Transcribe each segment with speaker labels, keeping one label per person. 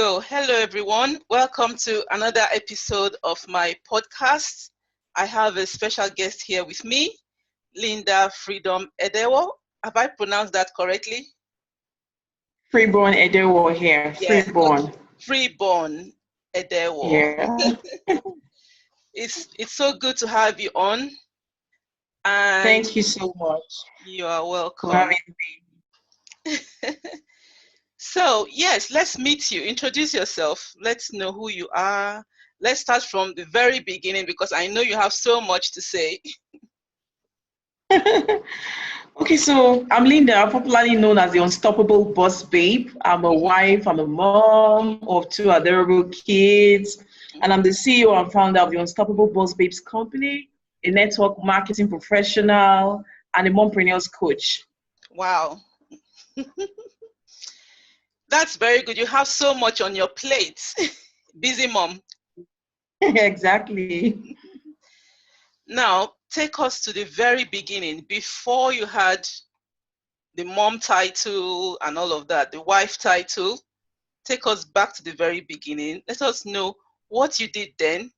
Speaker 1: So, hello everyone. Welcome to another episode of my podcast. I have a special guest here with me, Linda Freedom Edewor. Have I pronounced that correctly?
Speaker 2: Freeborn Edewor here.
Speaker 1: Yeah,
Speaker 2: Freeborn.
Speaker 1: Freeborn Edewor.
Speaker 2: Yeah.
Speaker 1: It's so good to have you on, and
Speaker 2: Thank you so much
Speaker 1: you are
Speaker 2: for
Speaker 1: welcome.
Speaker 2: having me.
Speaker 1: So, yes, let's meet you. Introduce yourself. Let's know who you are. Let's start from the very beginning because I know you have so much to say.
Speaker 2: Okay, so I'm Linda, popularly known as the Unstoppable Boss Babe. I'm a wife, I'm a mom of two adorable kids, and I'm the CEO and founder of the Unstoppable Boss Babes company, a network marketing professional, and a Momprenuers coach.
Speaker 1: Wow. That's very good. You have so much on your plate. Busy mom.
Speaker 2: Exactly.
Speaker 1: Now, take us to the very beginning, before you had the mom title and all of that, the wife title. Take us back to the very beginning. Let us know what you did then,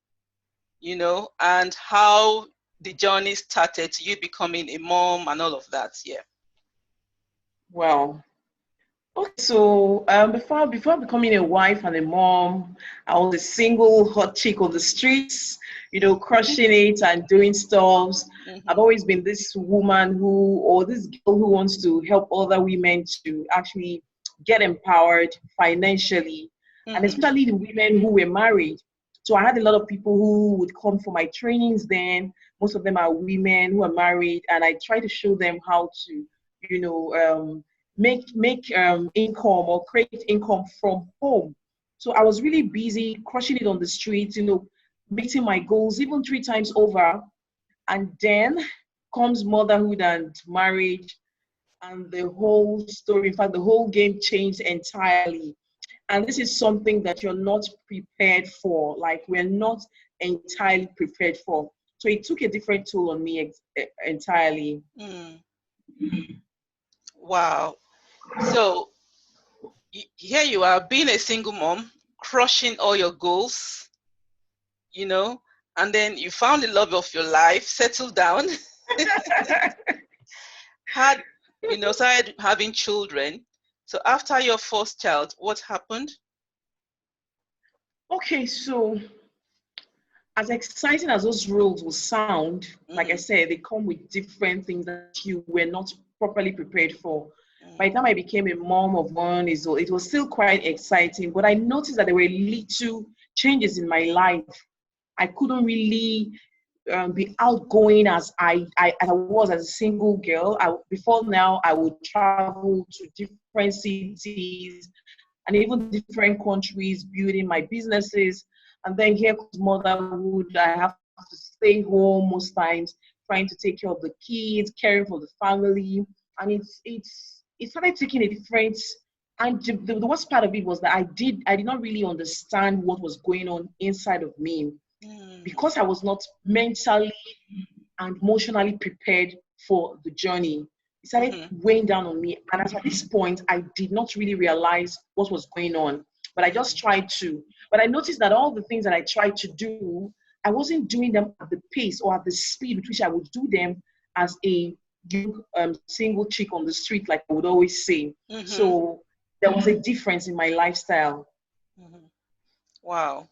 Speaker 1: and how the journey started to you becoming a mom and all of that. Yeah.
Speaker 2: Well, okay, so before becoming a wife and a mom, I was a single hot chick on the streets, crushing it and doing stuff. I've always been this woman or this girl who wants to help other women to actually get empowered financially, and especially the women who were married. So I had a lot of people who would come for my trainings then. Most of them are women who are married, and I try to show them how to, make income or create income from home. So I was really busy crushing it on the streets, meeting my goals even 3 times over. And then comes motherhood and marriage, and the whole story, in fact, the whole game changed entirely. And this is something that you're not prepared for. Like, we're not entirely prepared for. So it took a different toll on me entirely.
Speaker 1: Wow. So here you are, being a single mom, crushing all your goals, and then you found the love of your life, settled down, started having children. So after your first child, what happened?
Speaker 2: Okay, so as exciting as those roles will sound, like I said, they come with different things that you were not properly prepared for. By the time I became a mom of 1 year old, it was still quite exciting, but I noticed that there were little changes in my life. I couldn't really be outgoing as I was as a single girl. Before now, I would travel to different cities and even different countries, building my businesses. And then here comes motherhood. I have to stay home most times, trying to take care of the kids, caring for the family. And it started taking a different. And the worst part of it was that I did not really understand what was going on inside of me, because I was not mentally and emotionally prepared for the journey. It started weighing down on me. And at this point, I did not really realize what was going on. But I just tried to. But I noticed that all the things that I tried to do, I wasn't doing them at the pace or at the speed with which I would do them as a young single chick on the street, like I would always say. So there was a difference in my lifestyle.
Speaker 1: Wow.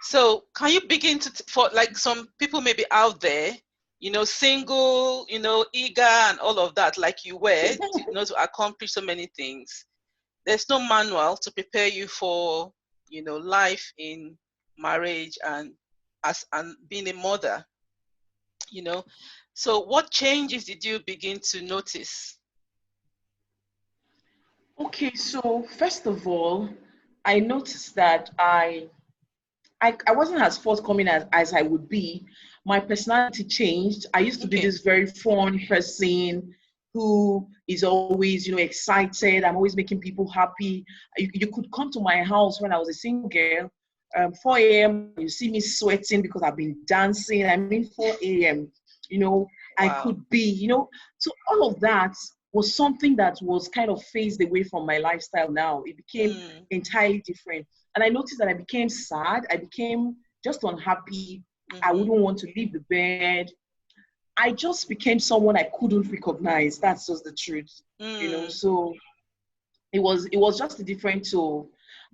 Speaker 1: So can you begin for like some people maybe out there, single, eager and all of that, like you were, to accomplish so many things. There's no manual to prepare you for, life in marriage and being a mother, So what changes did you begin to notice?
Speaker 2: Okay, so first of all, I noticed that I wasn't as forthcoming as I would be. My personality changed. I used to be this very fun person who is always, excited. I'm always making people happy. You could come to my house when I was a single girl, 4 a.m. You see me sweating because I've been dancing. 4 a.m. Wow. I could be, so all of that was something that was kind of phased away from my lifestyle now. It became entirely different. And I noticed that I became sad. I became just unhappy. I
Speaker 1: Mm-hmm.
Speaker 2: wouldn't want to leave the bed. I just became someone I couldn't recognize. That's just the truth, So it was just a different tool.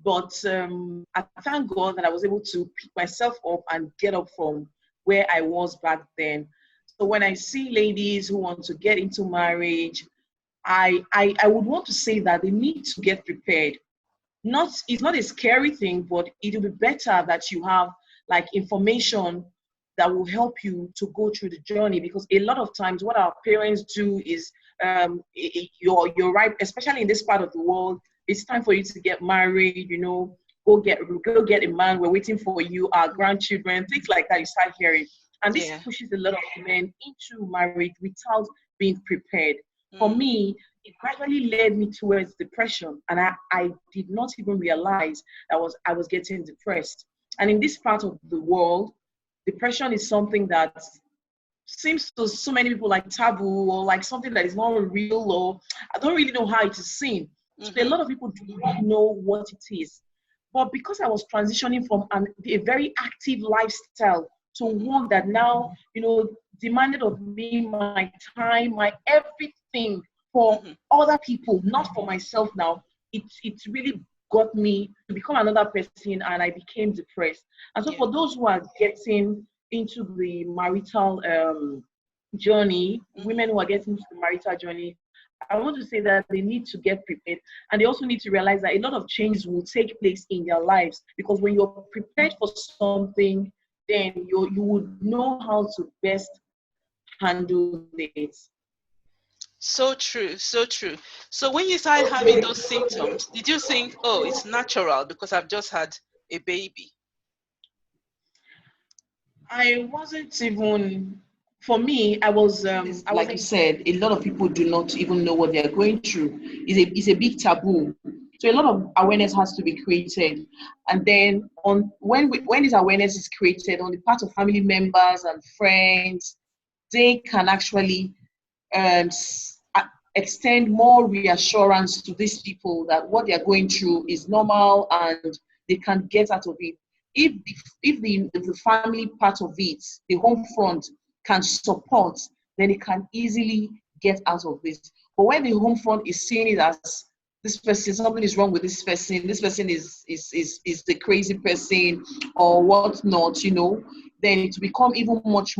Speaker 2: But I thank God that I was able to pick myself up and get up from where I was back then. So when I see ladies who want to get into marriage, I would want to say that they need to get prepared. It's not a scary thing, but it'll be better that you have like information that will help you to go through the journey, because a lot of times what our parents do is you're right, especially in this part of the world, it's time for you to get married, go get a man, we're waiting for you, our grandchildren, things like that you start hearing. And this
Speaker 1: Yeah.
Speaker 2: pushes a lot of men into marriage without being prepared. For
Speaker 1: Mm.
Speaker 2: me, it gradually led me towards depression, and I did not even realize I was getting depressed. And in this part of the world, depression is something that seems to so many people like taboo, or like something that is not real, or I don't really know how it is seen. So a
Speaker 1: Mm-hmm.
Speaker 2: lot of people do not know what it is. But because I was transitioning from a very active lifestyle to one that now, demanded of me my time, my everything for
Speaker 1: Mm-hmm.
Speaker 2: other people, not for myself now, it really got me to become another person, and I became depressed. And so
Speaker 1: Yeah.
Speaker 2: for those who are getting into the marital journey,
Speaker 1: Mm-hmm.
Speaker 2: women who are getting into the marital journey, I want to say that they need to get prepared, and they also need to realize that a lot of changes will take place in their lives, because when you're prepared for something, then you would know how to best handle it.
Speaker 1: So true, so true. So when you started having those symptoms, did you think, oh, it's natural because I've just had a baby?
Speaker 2: I wasn't even, for me, I was, like you said, a lot of people do not even know what they're going through. It's a big taboo. So a lot of awareness has to be created. And then when this awareness is created on the part of family members and friends, they can actually um, extend more reassurance to these people that what they're going through is normal and they can get out of it. If the family part of it, the home front, can support, then it can easily get out of this. But when the home front is seeing it as this person, something is wrong with this person is the crazy person or whatnot, then it become even much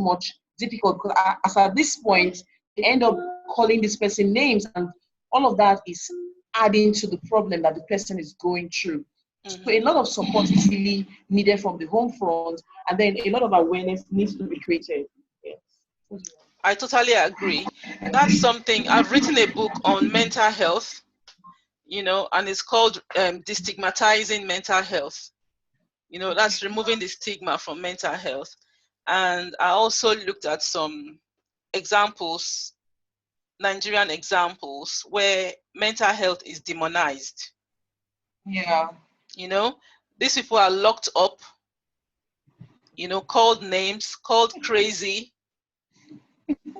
Speaker 2: difficult, because as at this point they end up calling this person names, and all of that is adding to the problem that the person is going through. So a
Speaker 1: Mm-hmm.
Speaker 2: lot of support is really needed from the home front, and then a lot of awareness needs to be created. Yes.
Speaker 1: I totally agree. That's something. I've written a book on mental health, and it's called Destigmatizing Mental Health. That's removing the stigma from mental health. And I also looked at some examples, Nigerian examples, where mental health is demonized.
Speaker 2: Yeah.
Speaker 1: These people are locked up, called names, called crazy,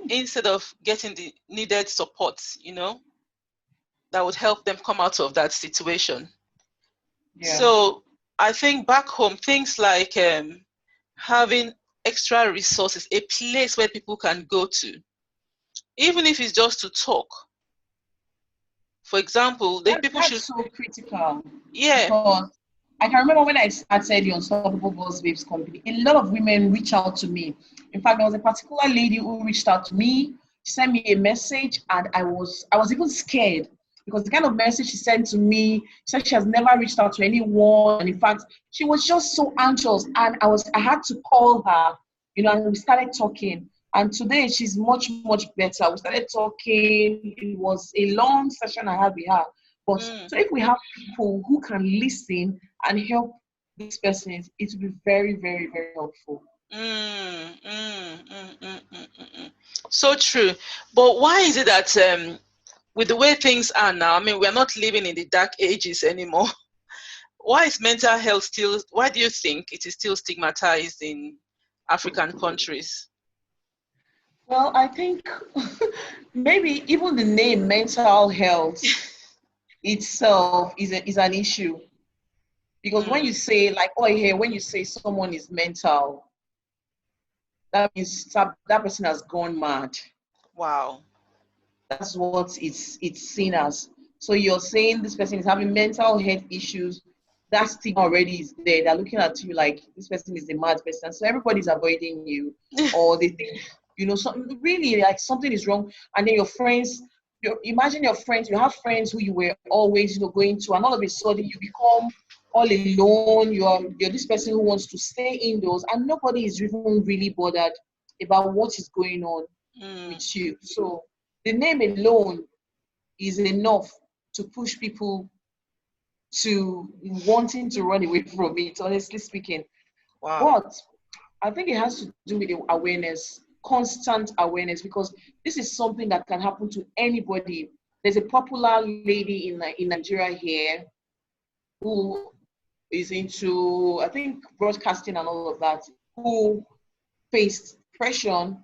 Speaker 1: instead of getting the needed support, that would help them come out of that situation.
Speaker 2: Yeah.
Speaker 1: So I think back home, things like having extra resources, a place where people can go to, even if it's just to talk. For example, people should,
Speaker 2: That's so critical,
Speaker 1: yeah.
Speaker 2: because I can remember when I started the Unstoppable Boss Babes company, a lot of women reached out to me. In fact, there was a particular lady who reached out to me. She sent me a message, and I was even scared, because the kind of message she sent to me, she said she has never reached out to anyone. And in fact, she was just so anxious, and I had to call her, and we started talking. And today she's much better. We started talking. It was a long session I had with her. But
Speaker 1: Mm,
Speaker 2: so if we have people who can listen and help these persons, it will be very helpful.
Speaker 1: mm, mm, mm, mm, mm, mm, mm. So true. But why is it that with the way things are now, I mean, we're not living in the dark ages anymore. Why is mental health still, why do you think it is still stigmatized in African countries?
Speaker 2: Well, I think maybe even the name mental health itself is an issue. Because when you say, like, oh, here, when you say someone is mental, that means that person has gone mad.
Speaker 1: Wow.
Speaker 2: That's what it's seen as. So you're saying this person is having mental health issues. That stigma already is there. They're looking at you like this person is a mad person. So everybody's avoiding you, or they think, something really like something is wrong. And then your friends, imagine your friends. You have friends who you were always, going to, and all of a sudden you become all alone. You're this person who wants to stay indoors, and nobody is even really bothered about what is going on with you. So the name alone is enough to push people to wanting to run away from it, honestly speaking.
Speaker 1: Wow.
Speaker 2: But I think it has to do with the awareness, constant awareness, because this is something that can happen to anybody. There's a popular lady in Nigeria here who is into, I think, broadcasting and all of that, who faced depression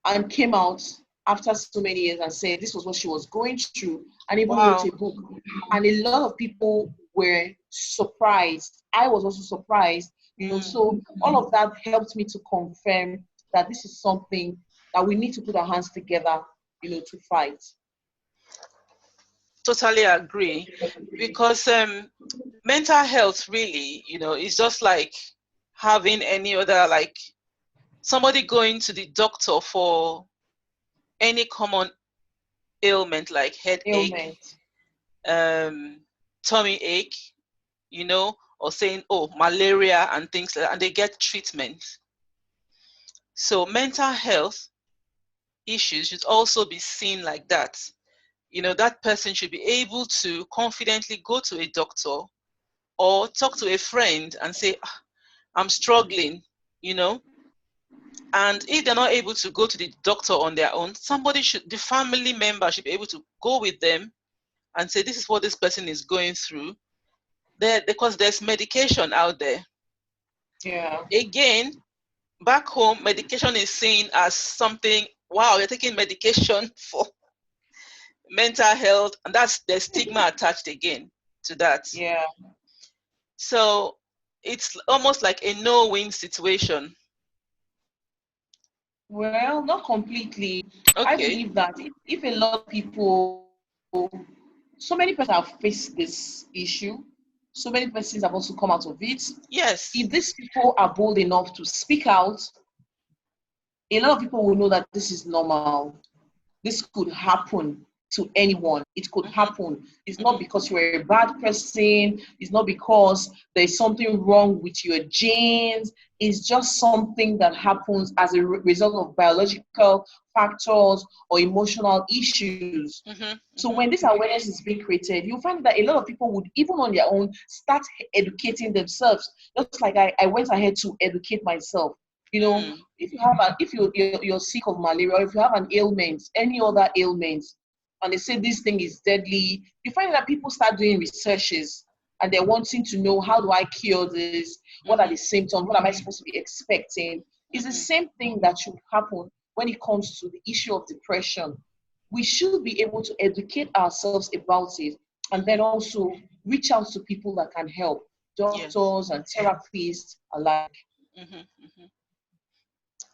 Speaker 2: and came out after so many years and said this was what she was going through, and even wrote
Speaker 1: Wow.
Speaker 2: a book. And a lot of people were surprised. I was also surprised, So all of that helped me to confirm that this is something that we need to put our hands together, to fight.
Speaker 1: Totally agree. Because mental health really, is just like having any other, like somebody going to the doctor for any common ailment like headache,
Speaker 2: Ailment.
Speaker 1: tummy ache, or saying, oh, malaria and things like that, and they get treatment. So mental health issues should also be seen like that. That person should be able to confidently go to a doctor or talk to a friend and say, I'm struggling, and if they're not able to go to the doctor on their own, the family member should be able to go with them and say, this is what this person is going through. Because there's medication out there.
Speaker 2: Yeah.
Speaker 1: Again, back home, medication is seen as something, wow, you're taking medication for mental health, and that's the stigma attached again to that.
Speaker 2: Yeah.
Speaker 1: So it's almost like a no-win situation.
Speaker 2: Well, not completely. I
Speaker 1: Okay.
Speaker 2: believe that if a lot of people, so many persons have faced this issue, so many persons have also come out of it.
Speaker 1: Yes.
Speaker 2: If these people are bold enough to speak out, a lot of people will know that this is normal. This could happen to anyone. It could happen. It's not because you're a bad person. It's not because there's something wrong with your genes. It's just something that happens as a result of biological factors or emotional issues. So when this awareness is being created, you'll find that a lot of people would, even on their own, start educating themselves. Just like I went ahead to educate myself. If you have you're sick of malaria, or if you have an ailment, any other ailment, and they say this thing is deadly, you find that people start doing researches and they're wanting to know, how do I cure this? What are the symptoms? What am I supposed to be expecting? It's the same thing that should happen when it comes to the issue of depression. We should be able to educate ourselves about it, and then also reach out to people that can help,
Speaker 1: Yes.
Speaker 2: doctors and therapists alike.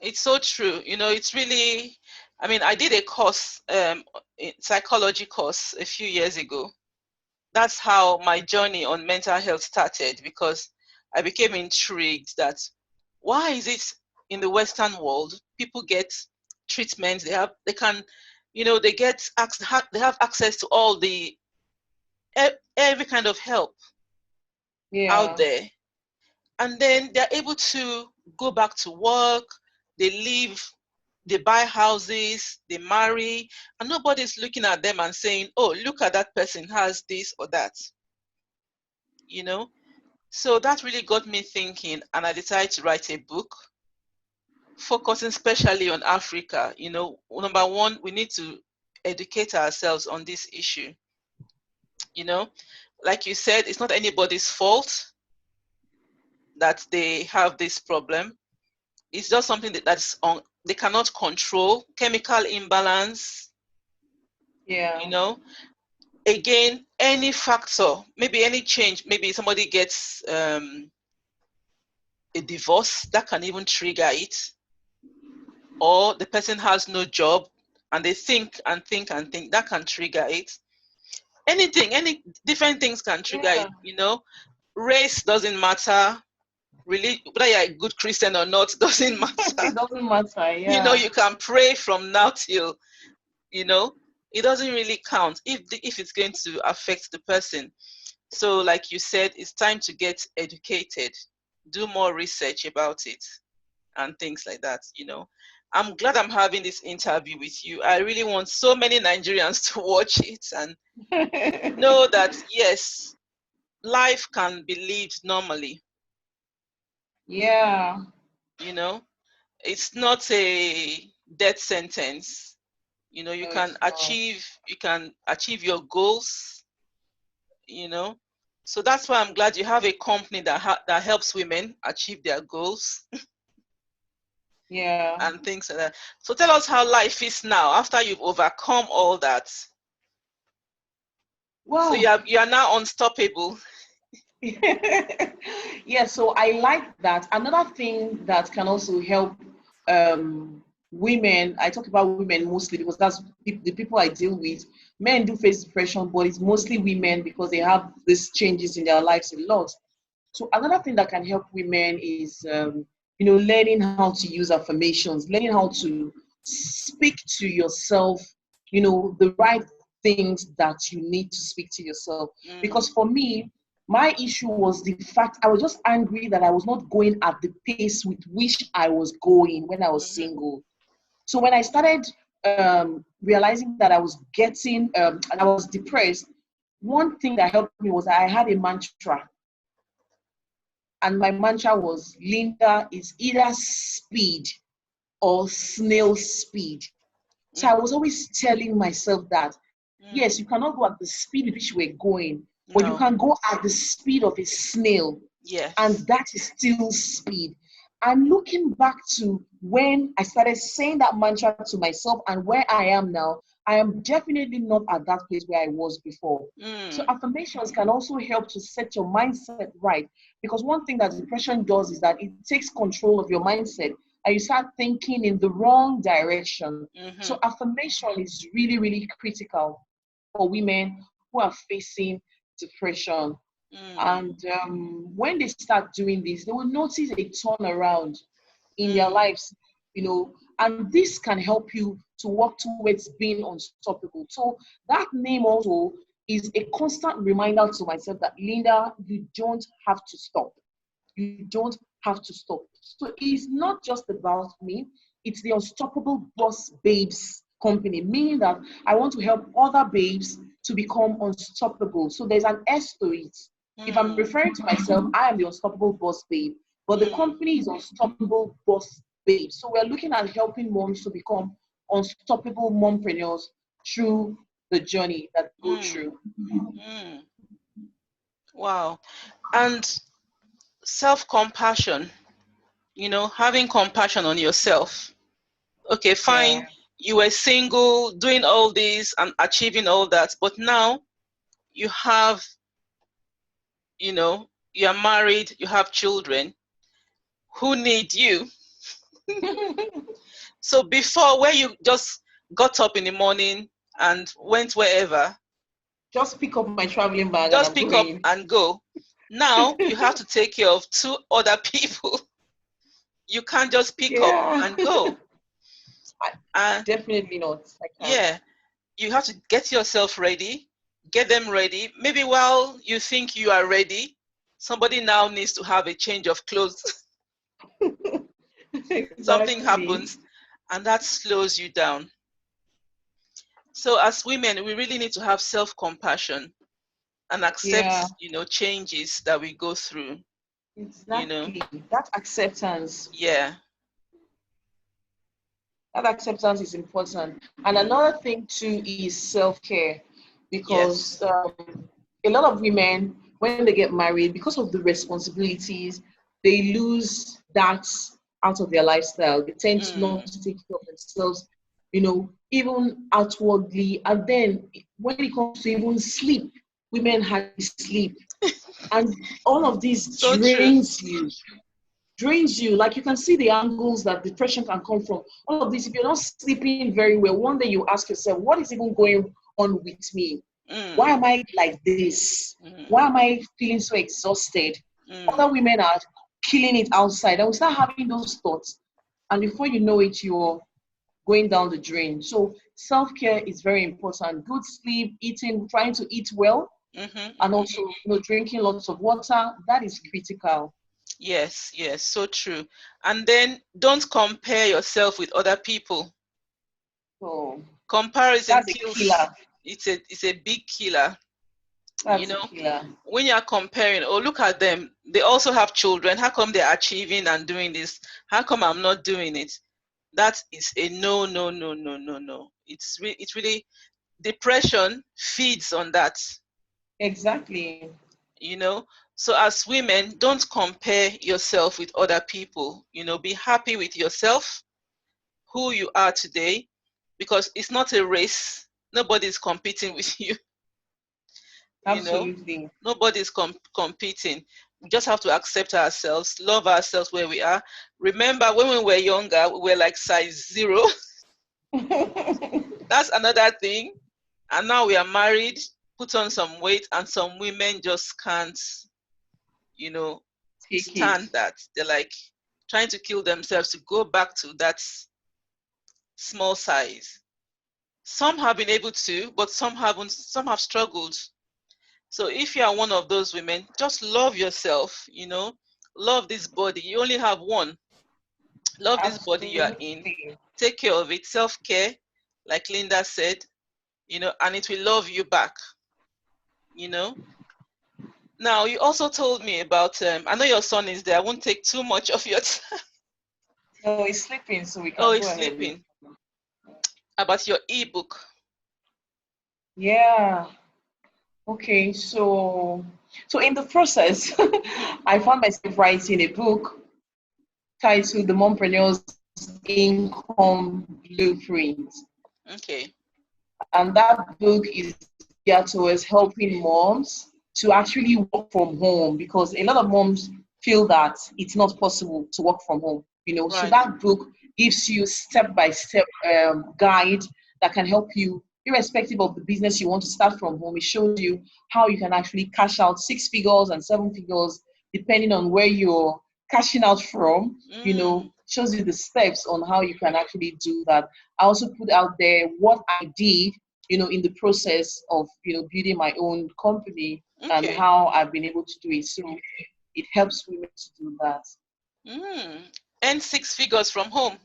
Speaker 1: It's so true. It's really, I did a course, psychology course a few years ago. That's how my journey on mental health started, because I became intrigued that why is it in the Western world people get treatment, they have access to all the every kind of help out
Speaker 2: Yeah.
Speaker 1: there, and then they're able to go back to work, they live, they buy houses, they marry, and nobody's looking at them and saying, oh, look at that person has this or that, So that really got me thinking, and I decided to write a book focusing especially on Africa. Number one, we need to educate ourselves on this issue. Like you said, it's not anybody's fault that they have this problem. It's just something that's they cannot control. Chemical imbalance,
Speaker 2: Yeah.
Speaker 1: again, any factor, maybe any change, maybe somebody gets a divorce, that can even trigger it. Or the person has no job and they think and think and think, that can trigger it. Anything, any different things can trigger it, you know. Race doesn't matter. Really, whether you're a good Christian or not, doesn't matter.
Speaker 2: It doesn't matter, yeah.
Speaker 1: You know, you can pray from now till, you know, it doesn't really count if it's going to affect the person. So like you said, it's time to get educated, do more research about it and things like that, you know. I'm glad I'm having this interview with you. I really want so many Nigerians to watch it and know that, yes, life can be lived normally.
Speaker 2: Yeah.
Speaker 1: You know, it's not a death sentence. You know, you can achieve your goals, you know. So that's why I'm glad you have a company that helps women achieve their goals.
Speaker 2: Yeah.
Speaker 1: And things like that. So tell us how life is now after you've overcome all that.
Speaker 2: Well,
Speaker 1: so you are now unstoppable.
Speaker 2: yeah, so I like that. Another thing that can also help women, I talk about women mostly because that's the people I deal with. Men do face depression, but it's mostly women because they have these changes in their lives a lot. So another thing that can help women is, learning how to use affirmations, learning how to speak to yourself, the right things that you need to speak to yourself. Because for me, my issue was the fact I was just angry that I was not going at the pace with which I was going when I was single. So when I started realizing that I was getting, and I was depressed, one thing that helped me was I had a mantra. And my mantra was, Linda is either speed or snail speed. So I was always telling myself that, yes, you cannot go at the speed at which we're going, but you can go at the speed of a snail.
Speaker 1: Yes.
Speaker 2: And that is still speed. And looking back to when I started saying that mantra to myself and where I am now, I am definitely not at that place where I was before. So affirmations can also help to set your mindset right. Because one thing that depression does is that it takes control of your mindset and you start thinking in the wrong direction. So affirmation is really, really critical for women who are facing depression. And when they start doing this, they will notice a turnaround in their lives, and this can help you to work towards being unstoppable. So that name also is a constant reminder to myself that, Linda, you don't have to stop. You don't have to stop. So it's not just about me, it's the Unstoppable Boss Babes company, meaning that I want to help other babes to become unstoppable. So there's an S to it. If I'm referring to myself, I am the Unstoppable Boss Babe, but the company is Unstoppable Boss Babe. So we're looking at helping moms to become unstoppable mompreneurs through the journey that go through.
Speaker 1: Wow. And self-compassion, having compassion on yourself. Okay, fine.
Speaker 2: Yeah.
Speaker 1: You were single, doing all this and achieving all that, but now you have, you are married, you have children who need you. So before, where you just got up in the morning and went wherever,
Speaker 2: just pick up my traveling bag
Speaker 1: just
Speaker 2: and I'm
Speaker 1: pick
Speaker 2: going.
Speaker 1: up and go. Now you have to take care of 2 other people. You can't just pick up and go.
Speaker 2: Definitely not. I can't.
Speaker 1: Yeah, you have to get yourself ready, get them ready. Maybe while you think you are ready, somebody now needs to have a change of clothes.
Speaker 2: Exactly.
Speaker 1: Something happens and that slows you down. So as women, we really need to have self-compassion and accept, changes that we go through.
Speaker 2: Exactly. That acceptance.
Speaker 1: Yeah.
Speaker 2: That acceptance is important. And another thing too is self-care, because a lot of women, when they get married, because of the responsibilities, they lose that out of their lifestyle. They tend not to take care of themselves. even outwardly. And then when it comes to even sleep, women hardly sleep. And all of this
Speaker 1: So true.
Speaker 2: drains you. Like, you can see the angles that depression can come from. All of this, if you're not sleeping very well, one day you ask yourself, what is even going on with me? Why am I like this? Why am I feeling so exhausted? Other women are killing it outside. And we start having those thoughts. And before you know it, you're going down the drain. So self-care is very important. Good sleep, eating, trying to eat well, and also drinking lots of water. That is critical.
Speaker 1: Yes, so true. And then don't compare yourself with other people.
Speaker 2: So
Speaker 1: Comparison
Speaker 2: that's a
Speaker 1: kills.
Speaker 2: killer.
Speaker 1: It's a big killer.
Speaker 2: That's a killer.
Speaker 1: When you are comparing, oh, look at them, they also have children, how come they're achieving and doing this, how come I'm not doing it? That is a no. It's really, depression feeds on that.
Speaker 2: Exactly.
Speaker 1: So as women, don't compare yourself with other people. Be happy with yourself, who you are today, because it's not a race. Nobody's competing with you.
Speaker 2: Absolutely.
Speaker 1: Nobody's competing. We just have to accept ourselves, love ourselves where we are. Remember, when we were younger, we were like size 0. That's another thing. And now we are married, put on some weight, and some women just can't,
Speaker 2: Take it.
Speaker 1: stand that. They're like trying to kill themselves to go back to that small size. Some have been able to, but some haven't. Some have struggled. So if you are one of those women, just love yourself, love this body. You only have one. Love this body you are in.
Speaker 2: Absolutely.
Speaker 1: Take care of it. Self-care, like Linda said, and it will love you back, Now, you also told me about, I know your son is there. I won't take too much of your time.
Speaker 2: No, he's sleeping, so we
Speaker 1: Oh,
Speaker 2: can
Speaker 1: he's
Speaker 2: go ahead.
Speaker 1: sleeping. About your ebook.
Speaker 2: Yeah. Okay, so in the process, I found myself writing a book titled The Momprenuers Income Blueprint.
Speaker 1: Okay.
Speaker 2: And that book is geared towards helping moms to actually work from home, because a lot of moms feel that it's not possible to work from home. So
Speaker 1: Right.
Speaker 2: that book gives you step-by-step guide that can help you, irrespective of the business you want to start from home. It shows you how you can actually cash out 6 figures and 7 figures, depending on where you're cashing out from. Shows you the steps on how you can actually do that. I also put out there what I did, in the process of, building my own company, and
Speaker 1: Okay.
Speaker 2: how I've been able to do it. So it helps women to do that.
Speaker 1: Earn 6 figures from home.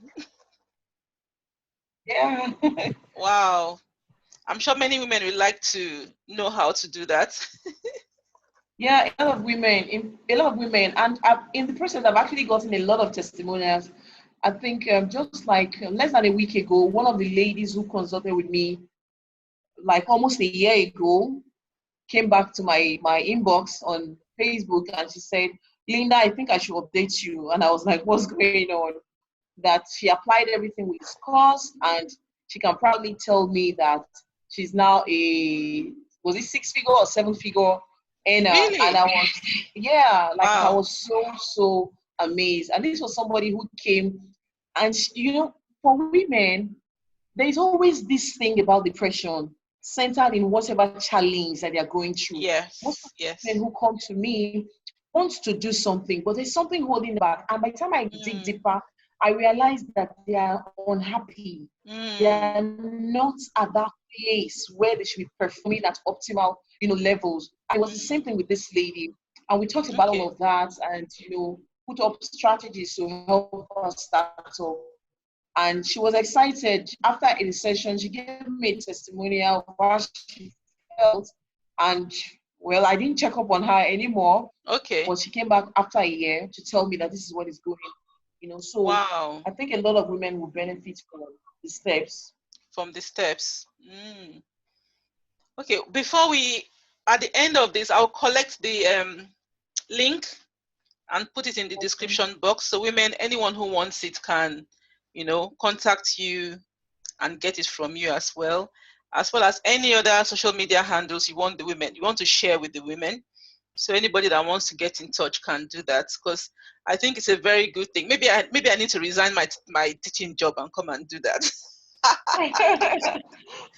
Speaker 2: Yeah.
Speaker 1: Wow. I'm sure many women would like to know how to do that.
Speaker 2: Yeah, a lot of women, and in the process, I've actually gotten a lot of testimonials. I think just like less than a week ago, one of the ladies who consulted with me, like almost a year ago, came back to my inbox on Facebook, and she said, "Linda, I think I should update you." And I was like, "What's going on?" That she applied everything we discussed, and she can proudly tell me that she's now was it 6 figure or 7 figure earner. And
Speaker 1: Really?
Speaker 2: I was, yeah, like I
Speaker 1: Wow.
Speaker 2: was so amazed. And this was somebody who came, and for women, there's always this thing about depression centered in whatever challenge that they're going through. Most of
Speaker 1: Yes.
Speaker 2: the women
Speaker 1: Yes.
Speaker 2: who come to me want to do something, but there's something holding them back. And by the time I dig deeper, I realize that they are unhappy. They are not at that place where they should be performing at optimal, levels. And it was the same thing with this lady. And we talked about all
Speaker 1: Okay.
Speaker 2: of that, and, put up strategies to help her start up. And she was excited. After a session, she gave me a testimonial of how she felt. And, well, I didn't check up on her anymore,
Speaker 1: Okay.
Speaker 2: but she came back after a year to tell me that this is what is going. So
Speaker 1: Wow.
Speaker 2: I think a lot of women will benefit from the steps.
Speaker 1: From the steps. Okay. Before at the end of this, I'll collect the link and put it in the
Speaker 2: Okay.
Speaker 1: description box, so women, anyone who wants it can, contact you and get it from you as well as any other social media handles you want to share with the women. So anybody that wants to get in touch can do that, because I think it's a very good thing. Maybe I need to resign my teaching job and come and do that.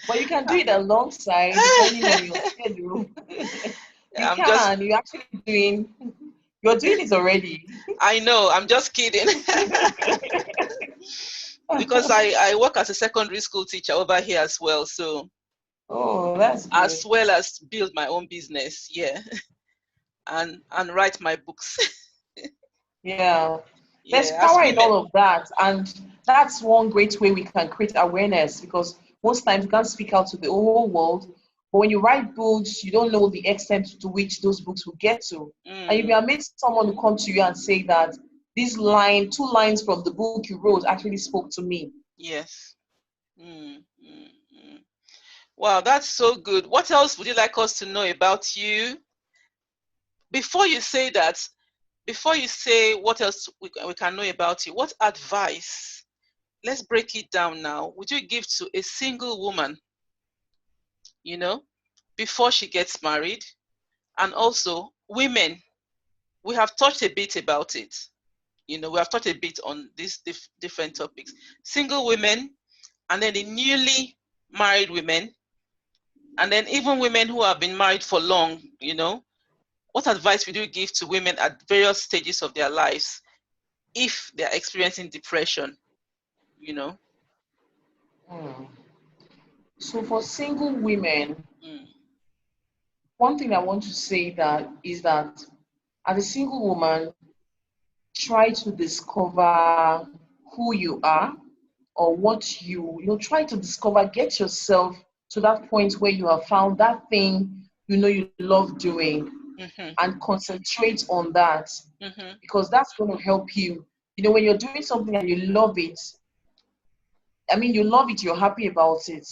Speaker 2: But you can do it alongside, depending on your schedule. You
Speaker 1: I'm just,
Speaker 2: can. You're doing it already.
Speaker 1: I know, I'm just kidding. Because I work as a secondary school teacher over here as well. So,
Speaker 2: oh, that's good.
Speaker 1: as well as build my own business, yeah, and write my books.
Speaker 2: Yeah. There's
Speaker 1: Yeah, as
Speaker 2: power in
Speaker 1: women.
Speaker 2: all of that. And that's one great way we can create awareness, because most times you can't speak out to the whole world. But when you write books, you don't know the extent to which those books will get to. And you'll be amazed someone who come to you and say that this line, 2 lines from the book you wrote actually spoke to me.
Speaker 1: Yes. Wow, that's so good. What else would you like us to know about you? Before you say what else we can know about you, what advice, let's break it down now, would you give to a single woman, before she gets married? And also women, we have touched a bit about it. We have touched a bit on these different topics. Single women, and then the newly married women, and then even women who have been married for long, what advice would you give to women at various stages of their lives if they're experiencing depression,
Speaker 2: So for single women,
Speaker 1: Mm.
Speaker 2: one thing I want to say is that as a single woman, try to discover who you are, or what try to discover, get yourself to that point where you have found that thing you love doing, and concentrate on that, because that's going to help you. When you're doing something and you love it, you love it, you're happy about it.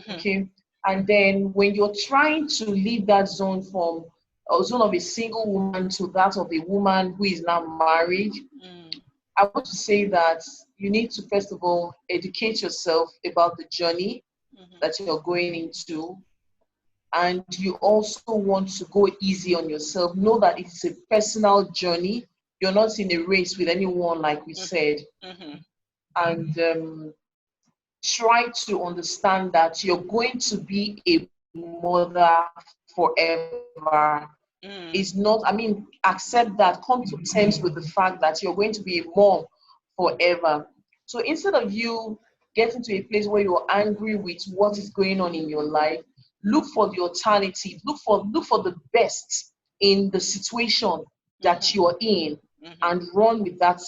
Speaker 2: Okay. And then when you're trying to leave that zone from a zone of a single woman to that of a woman who is now married, I want to say that you need to, first of all, educate yourself about the journey that you're going into. And you also want to go easy on yourself. Know that it's a personal journey. You're not in a race with anyone, like we said. And try to understand that you're going to be a mother forever. It's not, accept that, come to terms with the fact that you're going to be a mom forever. So instead of you getting to a place where you're angry with what is going on in your life, look for the alternative, look for the best in the situation that you're in, and run with that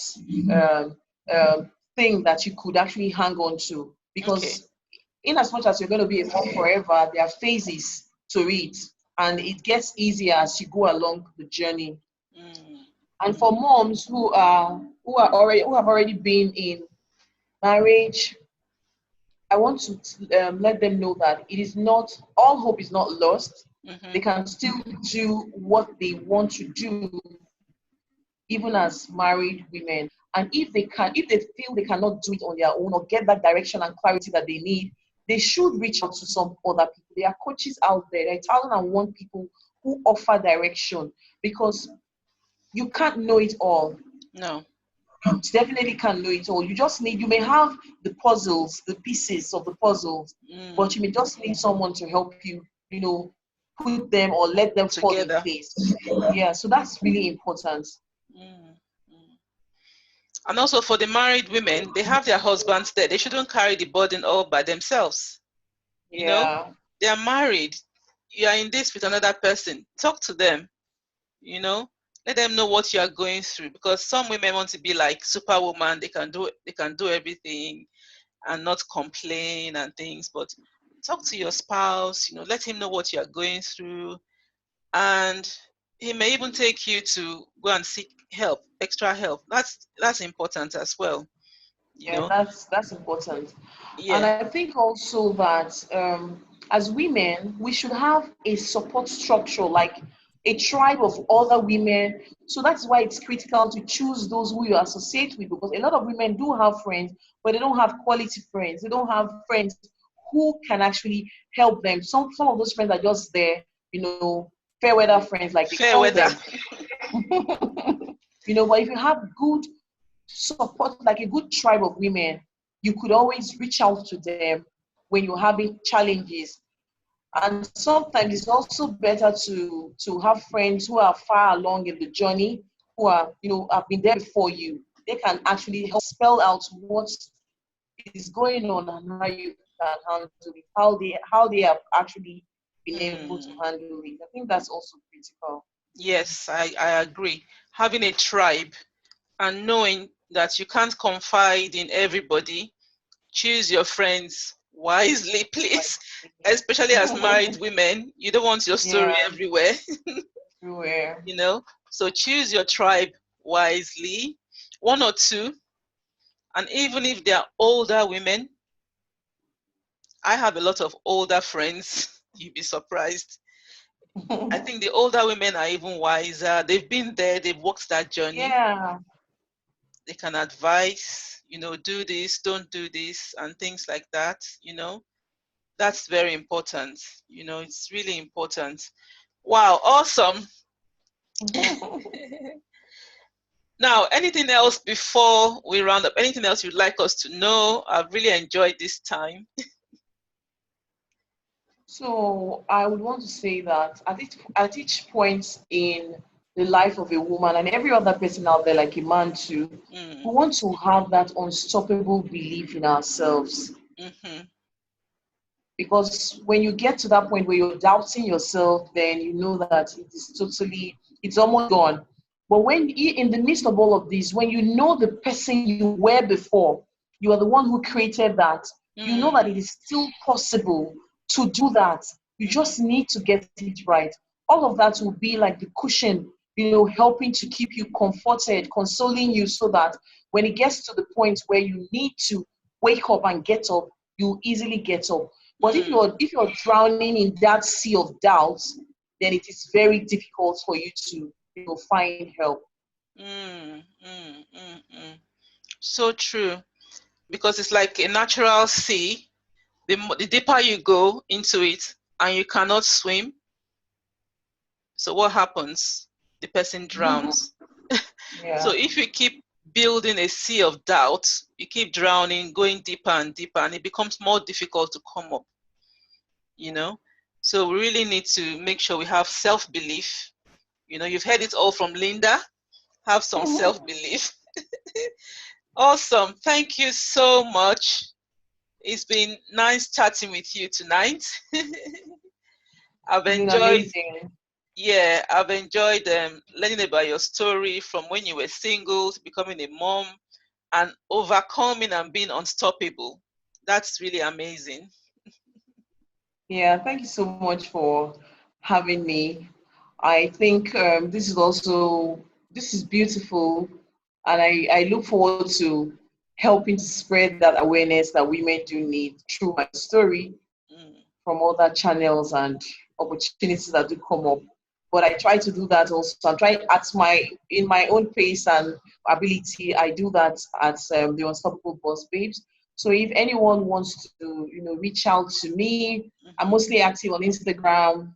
Speaker 2: thing that you could actually hang on to. Because in as much as you're going to be a mom forever, there are phases to it, and it gets easier as you go along the journey. And for moms who have already been in marriage, I want to let them know that it is not, all hope is not lost. They can still do what they want to do, even as married women. And if they feel they cannot do it on their own, or get that direction and clarity that they need, they should reach out to some other people. There are coaches out there. There are 1,001 people who offer direction, because you can't know it all.
Speaker 1: No.
Speaker 2: You definitely can't know it all. You may have the pieces of the puzzles, but you may just need someone to help you, put them or let them fall in place. Yeah, so that's really important.
Speaker 1: And also for the married women, they have their husbands there. They shouldn't carry the burden all by themselves. They are married. You are in this with another person. Talk to them. Let them know what you are going through, because some women want to be like superwoman. They can do everything and not complain and things. But talk to your spouse. Let him know what you are going through, and he may even take you to go and seek help, extra help. That's important as well.
Speaker 2: That's important.
Speaker 1: Yeah.
Speaker 2: And I think also that as women, we should have a support structure. Like, a tribe of other women. So that's why it's critical to choose those who you associate with, because a lot of women do have friends, but they don't have quality friends. They don't have friends who can actually help them. Some of those friends are just there, fair weather friends, like they
Speaker 1: Fair
Speaker 2: call
Speaker 1: weather.
Speaker 2: them. But if you have good support, like a good tribe of women, you could always reach out to them when you're having challenges. And sometimes it's also better to have friends who are far along in the journey, who are, have been there before you. They can actually help spell out what is going on and how you can handle it, how they have actually been able to handle it. I think that's also critical.
Speaker 1: Yes, I agree. Having a tribe and knowing that you can't confide in everybody. Choose your friends wisely, please. Especially as married women, you don't want your story
Speaker 2: Yeah,
Speaker 1: everywhere.
Speaker 2: everywhere.
Speaker 1: So choose your tribe wisely, one or two. And even if they are older women, I have a lot of older friends. You'd be surprised. I think the older women are even wiser. They've been there, they've walked that journey.
Speaker 2: Yeah.
Speaker 1: They can advise, do this, don't do this, and things like that. That's very important. It's really important. Wow, awesome. Now, anything else before we round up? Anything else you'd like us to know? I've really enjoyed this time.
Speaker 2: So I would want to say that at each point in the life of a woman and every other person out there, like a man too, we want to have that unstoppable belief in ourselves.
Speaker 1: Mm-hmm.
Speaker 2: Because when you get to that point where you're doubting yourself, then you know that it's almost gone. But when in the midst of all of this, when you know the person you were before, you are the one who created that, you know that it is still possible to do that. You just need to get it right. All of that will be like the cushion, helping to keep you comforted, consoling you, so that when it gets to the point where you need to wake up and get up, you easily get up. But if you're drowning in that sea of doubts, then it is very difficult for you to find help.
Speaker 1: So true, because it's like a natural sea. The deeper you go into it and you cannot swim, so what happens? The person drowns. So
Speaker 2: Yeah.
Speaker 1: if you keep building a sea of doubt, you keep drowning, going deeper and deeper, and it becomes more difficult to come up. So we really need to make sure we have self-belief. You've heard it all from Linda. Have some self-belief. Awesome. Thank you so much. It's been nice chatting with you tonight. I've
Speaker 2: It's been
Speaker 1: enjoyed
Speaker 2: amazing.
Speaker 1: I've enjoyed learning about your story from when you were single to becoming a mom and overcoming and being unstoppable. That's really amazing.
Speaker 2: Yeah, thank you so much for having me. I think this is beautiful, and I look forward to helping to spread that awareness that women do need through my story from other channels and opportunities that do come up. But I try to do that also. I'm trying in my own pace and ability. I do that at the Unstoppable Boss Babes. So if anyone wants to, reach out to me, I'm mostly active on Instagram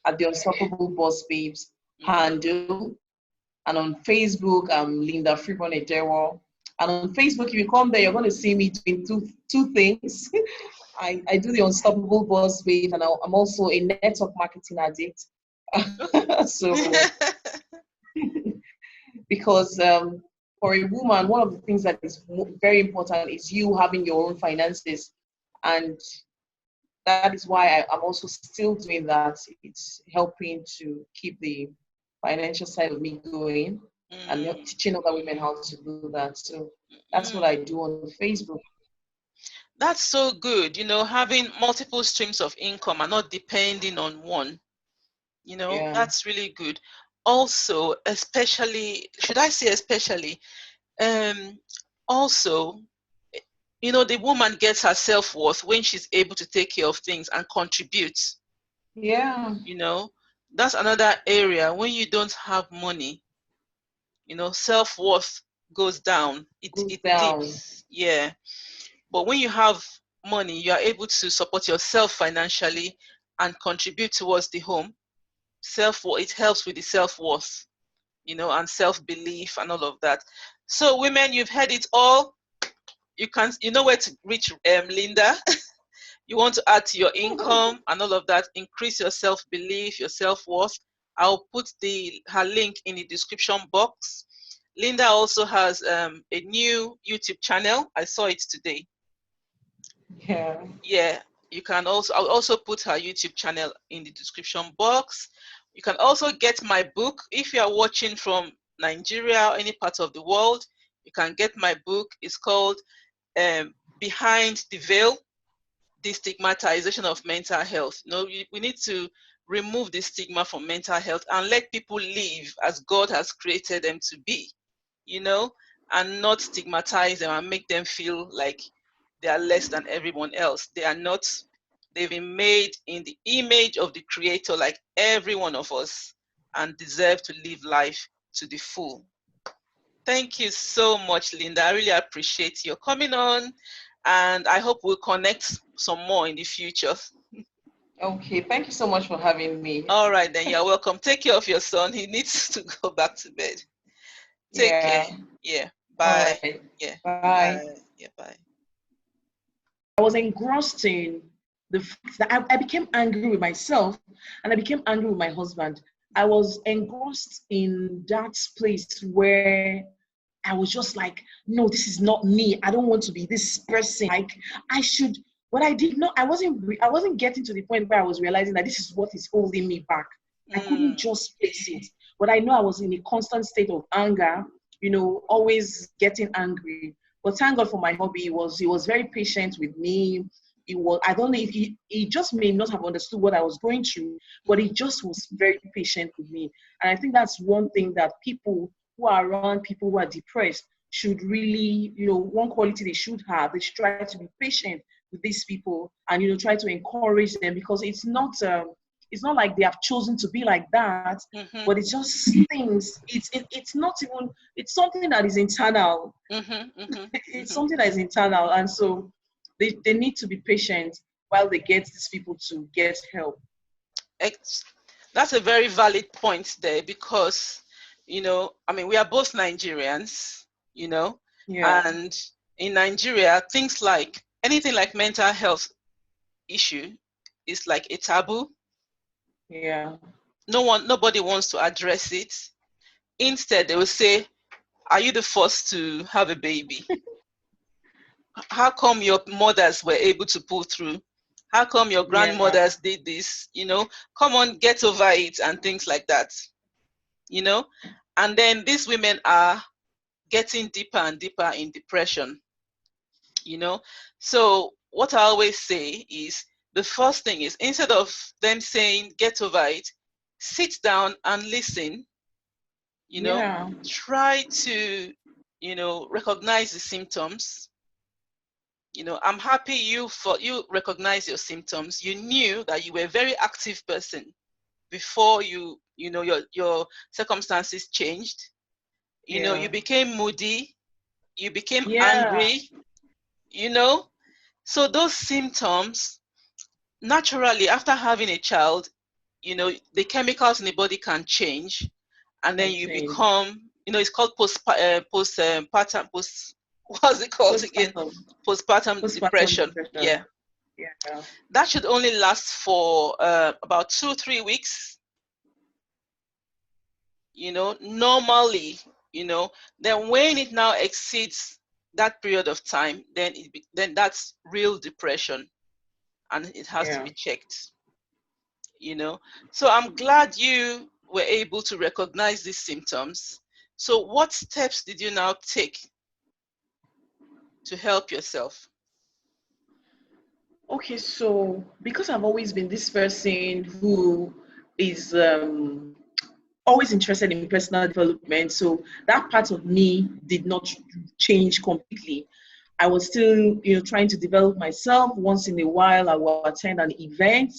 Speaker 2: at the Unstoppable Boss Babes handle, and on Facebook, I'm Linda Freeborn Edewor. And on Facebook, if you come there, you're going to see me doing two things. I do the Unstoppable Boss Babe, and I'm also a network marketing addict. So, because for a woman, one of the things that is very important is you having your own finances. And that is why I'm also still doing that. It's helping to keep the financial side of me going and teaching other women how to do that. So that's what I do on Facebook.
Speaker 1: That's so good, having multiple streams of income and not depending on one.
Speaker 2: Yeah.
Speaker 1: That's really good. Also, especially, should I say especially, also, the woman gets her self-worth when she's able to take care of things and contribute.
Speaker 2: Yeah.
Speaker 1: That's another area. When you don't have money, self-worth goes down.
Speaker 2: Goes
Speaker 1: It
Speaker 2: down.
Speaker 1: dips. Yeah. But when you have money, you are able to support yourself financially and contribute towards the home. It helps with the self-worth, and self-belief and all of that. So women, you've heard it all. You know where to reach Linda. You want to add to your income and all of that, increase your self-belief, your self-worth. I'll put her link in the description box. Linda also has a new YouTube channel. I saw it today.
Speaker 2: Yeah.
Speaker 1: Yeah, I'll also put her YouTube channel in the description box. You can also get my book. If you are watching from Nigeria or any part of the world, you can get my book. It's called Behind the Veil, Destigmatization of Mental Health. We need to remove the stigma from mental health and let people live as God has created them to be, and not stigmatize them and make them feel like they are less than everyone else. They are not. They've been made in the image of the Creator, like every one of us, and deserve to live life to the full. Thank you so much, Linda. I really appreciate your coming on, and I hope we'll connect some more in the future.
Speaker 2: Okay, thank you so much for having me.
Speaker 1: All right, then. You're welcome. Take care of your son. He needs to go back to bed. Take care.
Speaker 2: Yeah.
Speaker 1: Yeah.
Speaker 2: All
Speaker 1: Bye.
Speaker 2: right.
Speaker 1: Yeah.
Speaker 2: Bye.
Speaker 1: Bye. Yeah. Bye.
Speaker 2: I was engrossed in the fact that I became angry with myself and I became angry with my husband. I was engrossed in that place where I was just like, no, this is not me. I don't want to be this person. Like I should, but I did not, I wasn't getting to the point where I was realizing that this is what is holding me back. I couldn't just face it. But I know I was in a constant state of anger, always getting angry. But thank God for my hubby. He was very patient with me. I don't know if he just may not have understood what I was going through, but he just was very patient with me. And I think that's one thing that people who are around people who are depressed should really, one quality they should have. They should try to be patient with these people and, try to encourage them, because it's not like they have chosen to be like that, but it's just things. It's not even. It's something that is internal. It's something that is internal, and so they need to be patient while they get these people to get help.
Speaker 1: That's a very valid point there, because, we are both Nigerians,
Speaker 2: Yeah.
Speaker 1: and in Nigeria, anything like mental health issue is like a taboo.
Speaker 2: Yeah.
Speaker 1: Nobody wants to address it. Instead, they will say, are you the first to have a baby? How come your mothers were able to pull through? How come your
Speaker 2: Yeah.
Speaker 1: grandmothers did this? Come on, get over it, and things like that. And then these women are getting deeper and deeper in depression. So what I always say is, the first thing is, instead of them saying get over it, sit down and listen.
Speaker 2: Yeah.
Speaker 1: Try to recognize the symptoms. I'm happy you recognize your symptoms. You knew that you were a very active person before your circumstances changed. You became moody, you became
Speaker 2: Yeah.
Speaker 1: angry. So those symptoms, naturally, after having a child, the chemicals in the body can change, and then
Speaker 2: Can
Speaker 1: you
Speaker 2: change.
Speaker 1: become, it's called postpartum what's it called again?
Speaker 2: Postpartum.
Speaker 1: Postpartum
Speaker 2: Postpartum
Speaker 1: depression.
Speaker 2: depression.
Speaker 1: Yeah,
Speaker 2: Yeah.
Speaker 1: that should only last for about 2-3 weeks. Normally, then when it now exceeds that period of time, then that's real depression, and it has to
Speaker 2: Yeah.
Speaker 1: be checked. So I'm glad you were able to recognize these symptoms. So what steps did you now take to help yourself?
Speaker 2: Okay, so because I've always been this person who is always interested in personal development, so that part of me did not change completely. I was still, trying to develop myself. Once in a while, I will attend an event,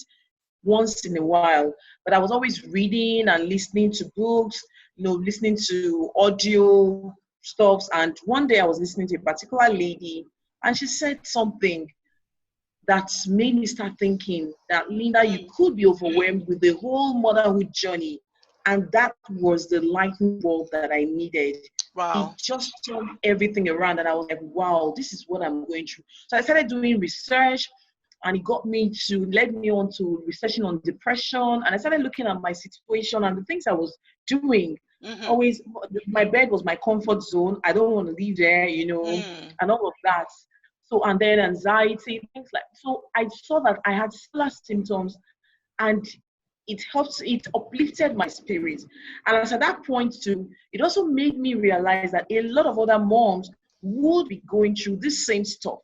Speaker 2: once in a while. But I was always reading and listening to books, listening to audio stuffs. And one day I was listening to a particular lady, and she said something that made me start thinking that, Linda, you could be overwhelmed with the whole motherhood journey. And that was the lightning bulb that I needed.
Speaker 1: Wow.
Speaker 2: It just turned everything around, and I was like, wow, this is what I'm going through. So I started doing research, and it led me on to researching on depression. And I started looking at my situation and the things I was doing. Always, my bed was my comfort zone. I don't want to leave there, and all of that. So, and then anxiety, things like, so I saw that I had similar symptoms, and it uplifted my spirit. And as at that point too, it also made me realize that a lot of other moms would be going through this same stuff.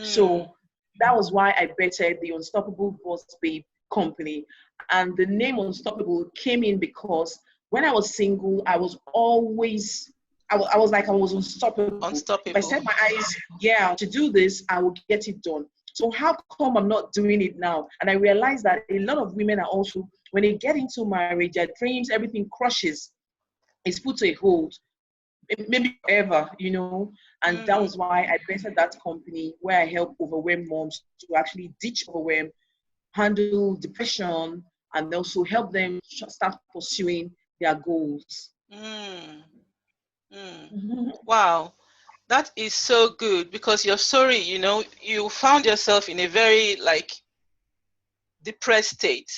Speaker 2: So that was why I bettered the Unstoppable Boss Babe company. And the name Unstoppable came in because when I was single, I was always, I was like, I was unstoppable. If I set my eyes, to do this, I will get it done. So how come I'm not doing it now? And I realized that a lot of women are also, when they get into marriage, their dreams, everything crushes. It's put to a hold, maybe forever, And that was why I bettered that company where I help overwhelmed moms to actually ditch overwhelm, handle depression, and also help them start pursuing their goals.
Speaker 1: Wow, that is so good, because your story, you found yourself in a very depressed state,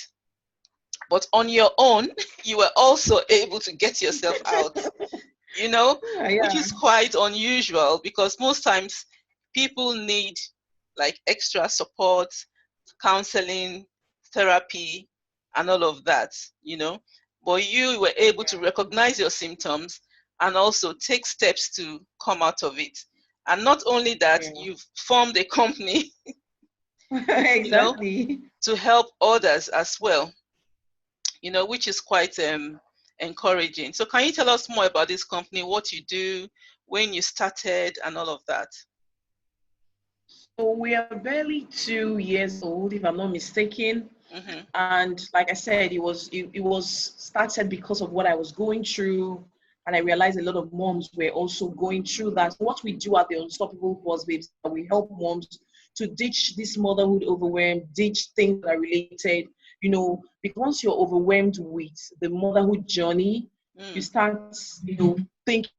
Speaker 1: but on your own, you were also able to get yourself out, which is quite unusual, because most times people need extra support, counseling, therapy, and all of that, but you were able to recognize your symptoms and also take steps to come out of it. And not only that, you've formed a company
Speaker 2: exactly.
Speaker 1: To help others as well, which is quite encouraging. So can you tell us more about this company, what you do, when you started, and all of that?
Speaker 2: So we are barely 2 years old, if I'm not mistaken. And like I said, it was started because of what I was going through. And I realized a lot of moms were also going through that. What we do at the Unstoppable Boss Babes, we help moms to ditch this motherhood overwhelm, ditch things that are related, because once you're overwhelmed with the motherhood journey, you start, thinking